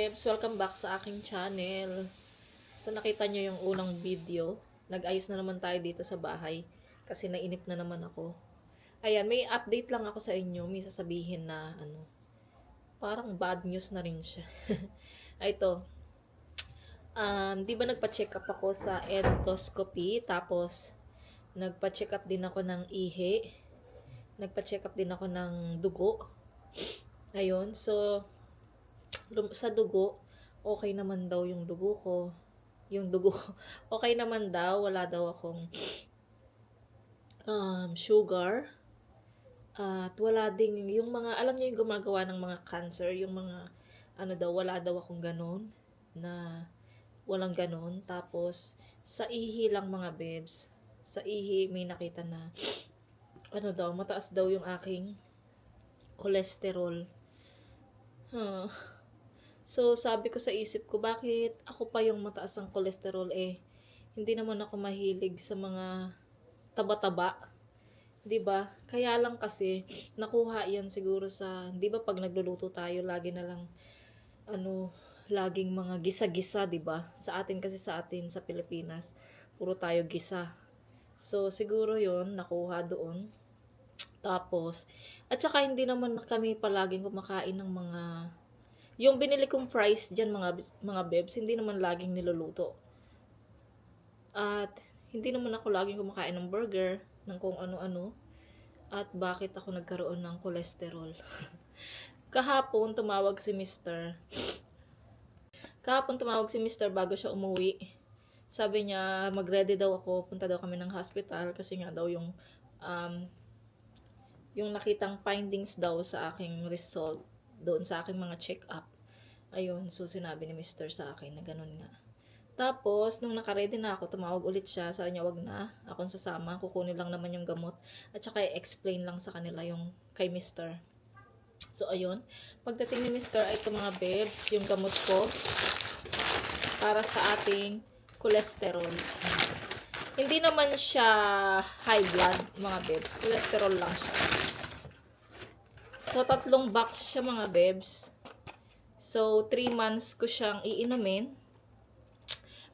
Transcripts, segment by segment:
Bebs, welcome back sa aking channel. So nakita nyo yung unang video. Nag-ayos na naman tayo dito sa bahay kasi nainip na naman ako. Ayan, may update lang ako sa inyo. May sasabihin na parang bad news na rin siya. Ito, di ba nagpa-check up ako sa endoscopy, tapos nagpa-check up din ako ng ihi, nagpa-check up din ako ng dugo. Ayun, so sa dugo, okay naman daw yung dugo ko. Yung dugo, okay naman daw. Wala daw akong sugar. At wala ding, yung mga, alam niyo yung gumagawa ng mga cancer, yung mga, wala daw akong ganun. Na, walang ganun. Tapos, sa ihi lang mga bebs. Sa ihi, may nakita na, mataas daw yung aking cholesterol. So, sabi ko sa isip ko, bakit ako pa yung mataas ang cholesterol hindi naman ako mahilig sa mga taba-taba. 'Di ba? Kaya lang kasi nakuha 'yan siguro sa, 'di ba pag nagluluto tayo, lagi na lang laging mga gisa-gisa, 'di ba? Sa atin sa Pilipinas, puro tayo gisa. So, siguro 'yon nakuha doon. Tapos, at saka hindi naman kami palaging kumakain ng mga yung binili kong fries dyan mga bebs, hindi naman laging niluluto. At hindi naman ako laging kumakain ng burger, ng kung ano-ano. At bakit ako nagkaroon ng cholesterol? Kahapon tumawag si Mr. Bago siya umuwi. Sabi niya mag-ready daw ako, punta daw kami ng hospital kasi nga daw yung nakitang findings daw sa aking result doon sa aking mga check-up. Ayun, so sinabi ni Mr. sa akin na ganun nga. Tapos, nung nakaredy na ako, tumawag ulit siya. Sabi niya, wag na. Akong sasama. Kukunin lang naman yung gamot. At saka, i-explain lang sa kanila yung kay Mr. So, ayun. Pagdating ni Mr. ay ito mga bebs, yung gamot ko para sa ating cholesterol. Hindi naman siya high blood, mga bebs. Cholesterol lang siya. So, 3 box siya mga bebs. So, 3 months ko siyang iinumin.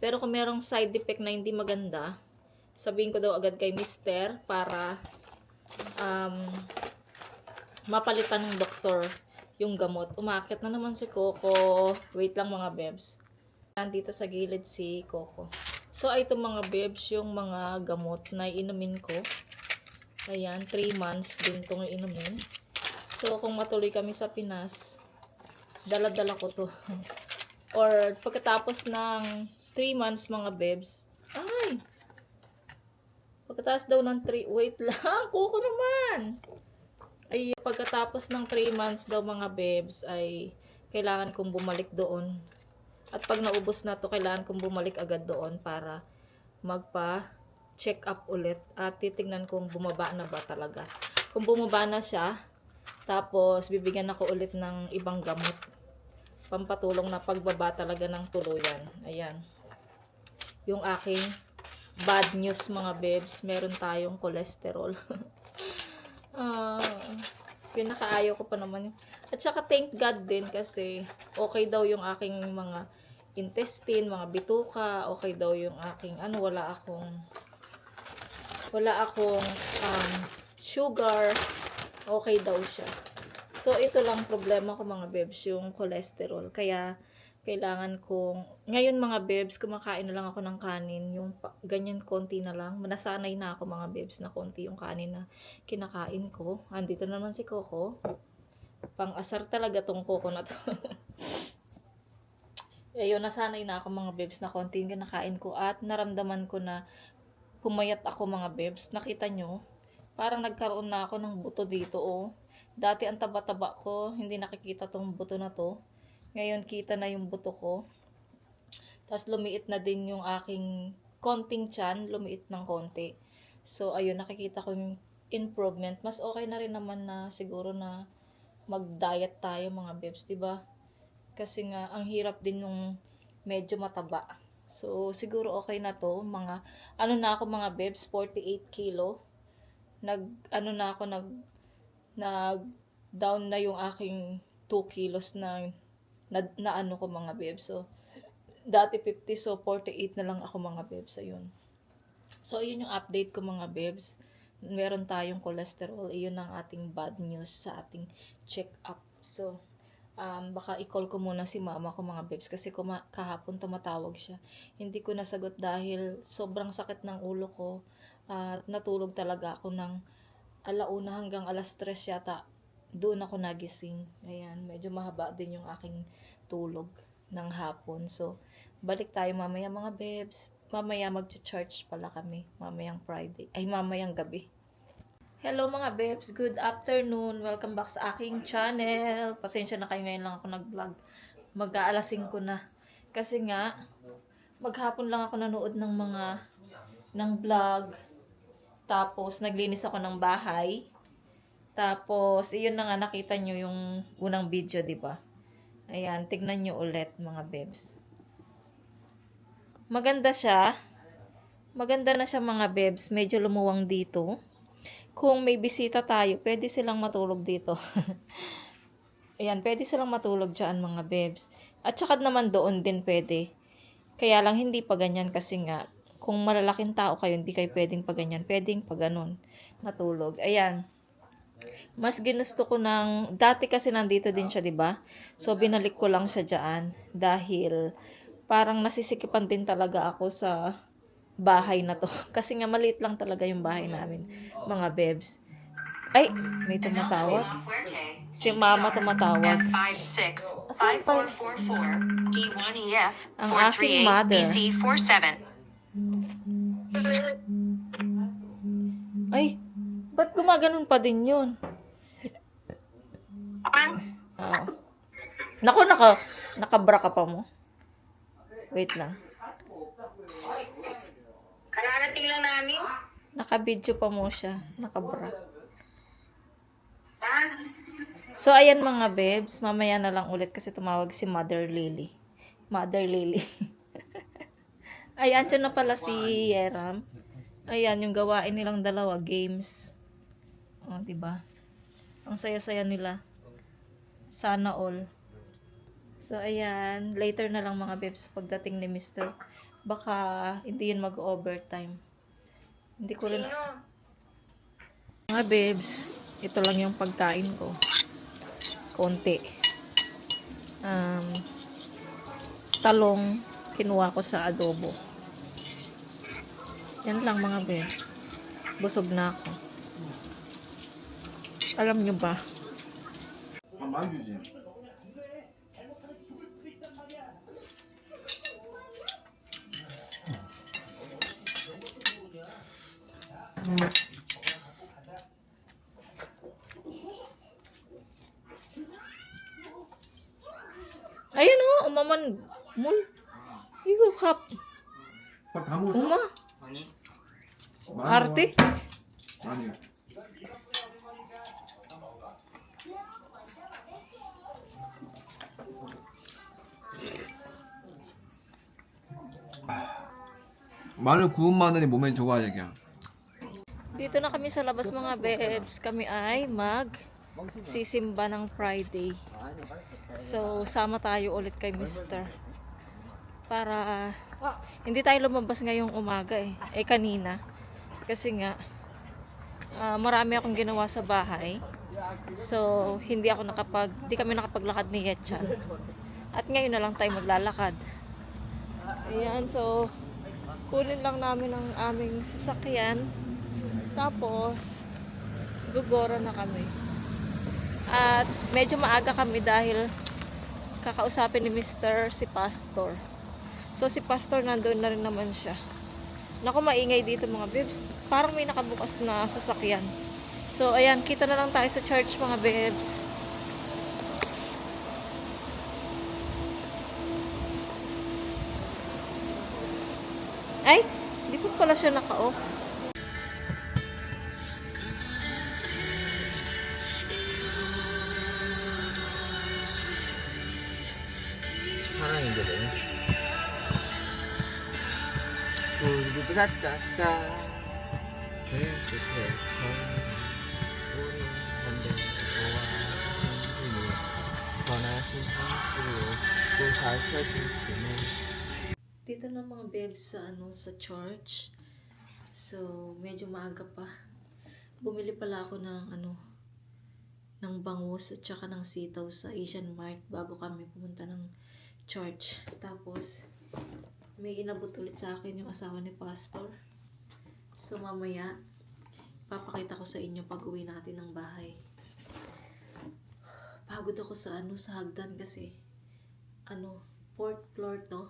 Pero kung merong side effect na hindi maganda, sabihin ko daw agad kay Mister para mapalitan ng doktor yung gamot. Umakit na naman si Coco. Wait lang mga bebs. Nandito sa gilid si Coco. So, ito mga bebs, yung mga gamot na iinumin ko. Ayan, 3 months din itong iinumin. So, kung matuloy kami sa Pinas, dala-dala ko to. Or pagkatapos ng 3 months mga bebs. Pagkatapos daw ng 3, wait lang, Kuko naman. Pagkatapos ng 3 months daw mga bebs ay kailangan kong bumalik doon. At pag naubos na to, kailangan kong bumalik agad doon para magpa-check up ulit. At titingnan kung bumaba na ba talaga. Kung bumaba na siya, tapos bibigyan ako ulit ng ibang gamot. Pampatulong na pagbaba talaga ng tuluyan. Ayan. Yung aking bad news mga bebs, meron tayong cholesterol. Pinakaayaw ko pa naman yun. At saka thank God din kasi okay daw yung aking mga intestine, mga bituka, okay daw yung aking wala akong sugar, okay daw siya. So, ito lang problema ko mga bebs, yung cholesterol. Kaya, kailangan kong, ngayon mga bebs, kumakain na lang ako ng kanin, yung ganyan konti na lang. Nasanay na ako mga bebs na konti yung kanin na kinakain ko. Andito naman si Coco. Pang-asar talaga tong Coco na to. Ayun, nasanay na ako mga bebs na konti yung kinakain ko at naramdaman ko na pumayat ako mga bebs. Nakita nyo? Parang nagkaroon na ako ng buto dito, oh. Dati ang taba-taba ko, hindi nakikita tong buto na to. Ngayon kita na yung buto ko. Tapos lumiit na din yung aking konting tiyan, lumiit ng konti. So ayun, nakikita ko yung improvement. Mas okay na rin naman na siguro na mag-diet tayo mga bebs, 'di ba? Kasi nga ang hirap din yung medyo mataba. So siguro okay na to, mga na ako mga bebs, 48 kilo. Nag down na yung aking 2 kilos na na ano ko mga bebs. So, dati 50, so 48 na lang ako mga bebs. Ayun. So, yun yung update ko mga bebs. Meron tayong cholesterol. Iyon ang ating bad news sa ating check-up. So, baka i-call ko muna si mama ko mga bebs kasi kahapon tumatawag siya. Hindi ko nasagot dahil sobrang sakit ng ulo ko at natulog talaga ako ng 1:00 hanggang 3:00 yata. Doon ako nagising. Ayan, medyo mahaba din yung aking tulog ng hapon. So, balik tayo mamaya mga bebs. Mamaya mag-charge pala kami. Mamayang Friday. Ay, mamayang gabi. Hello mga bebs. Good afternoon. Welcome back sa aking channel. Pasensya na kayo, ngayon lang ako nag-vlog. Mag-aalasing ko na. Kasi nga, maghapon lang ako nanood ng vlog. Tapos, naglinis ako ng bahay. Tapos, iyon na nga nakita nyo yung unang video, di ba? Ayan, tignan nyo ulit mga bebs. Maganda siya. Maganda na siya mga bebs. Medyo lumuwang dito. Kung may bisita tayo, pwede silang matulog dito. Ayan, pwede silang matulog dyan mga bebs. At saka naman doon din pwede. Kaya lang hindi pa ganyan kasi nga, kung malalaking tao kayo, hindi kayo pwedeng pa ganyan. Pwedeng pa ganun natulog. Ayan. Mas ginusto ko dati kasi nandito din siya, 'di ba? So binalik ko lang siya diyan dahil parang nasisikipan din talaga ako sa bahay na to. Kasi nga maliit lang talaga yung bahay namin, mga bebs. Ay, may tumatawag. Si mama tumatawag. Ang aking mother. Ay, ba't gumaganon pa din yun? Naku, nakabra ka pa mo. Wait lang. Kararating lang namin. Naka-video pa mo siya. Nakabra. So, ayan mga bebs. Mamaya na lang ulit kasi tumawag si Mother Lily. Mother Lily. Ayan, dyan na pala si Yeram. Ayan, yung gawain nilang dalawa, games. O, diba? Ang saya-saya nila. Sana all. So, ayan. Later na lang mga bebs pagdating ni Mr. Baka hindi yun mag-overtime. Hindi ko rin... Mga bebs, ito lang yung pagkain ko. Konti. Talong, kinuha ko sa adobo. Yan lang mga bebs. Busog na ako. Alam nyo ba? Ayan o, umaman mul. Igo kap. Uma. Arte. 아니요. 마늘 구운 마늘이 몸에 좋아 얘기야. Dito na kami sa labas mga bebs. Kami ay sisimba ng Friday. So, sama tayo ulit kay Mr. Para hindi tayo lumabas ngayong umaga kanina. Kasi nga, marami akong ginawa sa bahay. So, hindi kami nakapaglakad ni Yetchan. At ngayon na lang tayo maglalakad. Ayan, so, kunin lang namin ang aming sasakyan. Tapos, gugora na kami. At medyo maaga kami dahil kakausapin ni Mr. si Pastor. So, si Pastor nandun na rin naman siya. Naku, maingay dito mga bebs. Parang may nakabukas na sasakyan. So, ayan, kita na lang tayo sa church mga bebs. Ay, di ko pala siya naka-off. 사랑인 거네. 우리도 갔다. 우리 한번 오와 상태로 또잘 살펴주시면 Dito na mga babes sa sa church. So, medyo maaga pa. Bumili pala ako ng ng bangus at saka ng sitaw sa Asian Mart bago kami pumunta ng church. Tapos, may inabot ulit sa akin yung asawa ni Pastor. So, mamaya, papakita ko sa inyo pag uwi natin ng bahay. Pagod ako sa sa hagdan kasi, 4th floor to.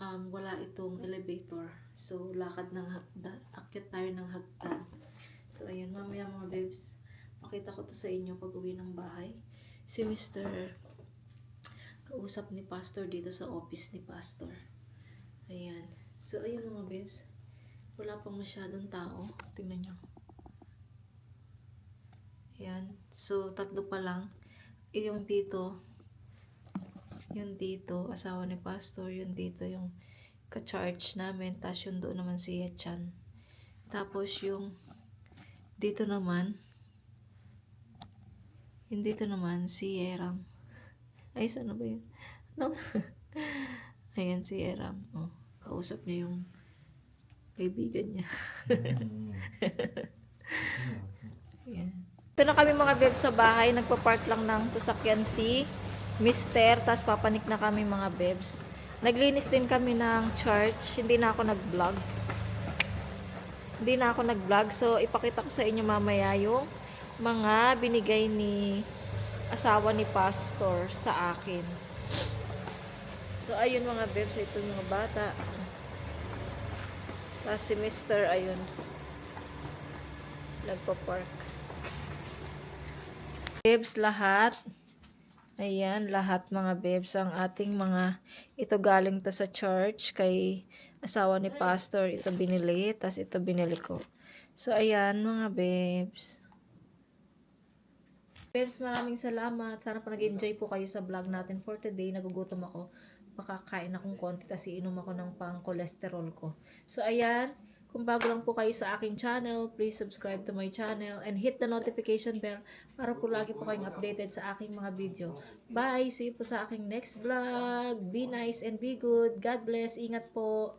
Wala itong elevator. So, lakad ng hagdan. Akyat tayo ng hagdan. So, ayan, mamaya mga babes, pakita ko to sa inyo pag uwi ng bahay. Si Mr. kausap ni Pastor dito sa office ni Pastor. Ayan. So, ayan mga babes. Wala pang masyadong tao. Tingnan nyo. Ayan. So, 3 pa lang. Yung dito, asawa ni Pastor. Yung dito, yung ka-charge namin. Tapos yung doon naman si Yechan. Tapos yung dito naman si Yeram. Ay, saan ba yun? No? Ayan si Yeram. Oh, kausap niya yung kaibigan niya. Ayan. Ito na kami mga bebs sa bahay. Nagpa-park lang ng sasakyan si Mister. Tapos papanik na kami mga bebs. Naglinis din kami ng church. Hindi na ako nag-vlog. So, ipakita ko sa inyo mamaya yung mga binigay ni asawa ni Pastor sa akin. So, ayun mga bebs. Ito yung mga bata. Tapos si Mister, ayun. Nagpa-park. Bebs, lahat. Ayan, lahat mga bebs. Ang ating mga, ito galing to sa church kay asawa ni Pastor. Ito binili, tas ito binili ko. So, ayan mga bebs. Bebs, maraming salamat. Sana pa nag-enjoy po kayo sa vlog natin for today. Nagugutom ako. Makakain akong konti kasi inom ako ng pang-cholesterol ko. So, ayan. Kung bago lang po kayo sa aking channel, please subscribe to my channel and hit the notification bell para po lagi po kayong updated sa aking mga video. Bye! See you po sa aking next vlog. Be nice and be good. God bless. Ingat po.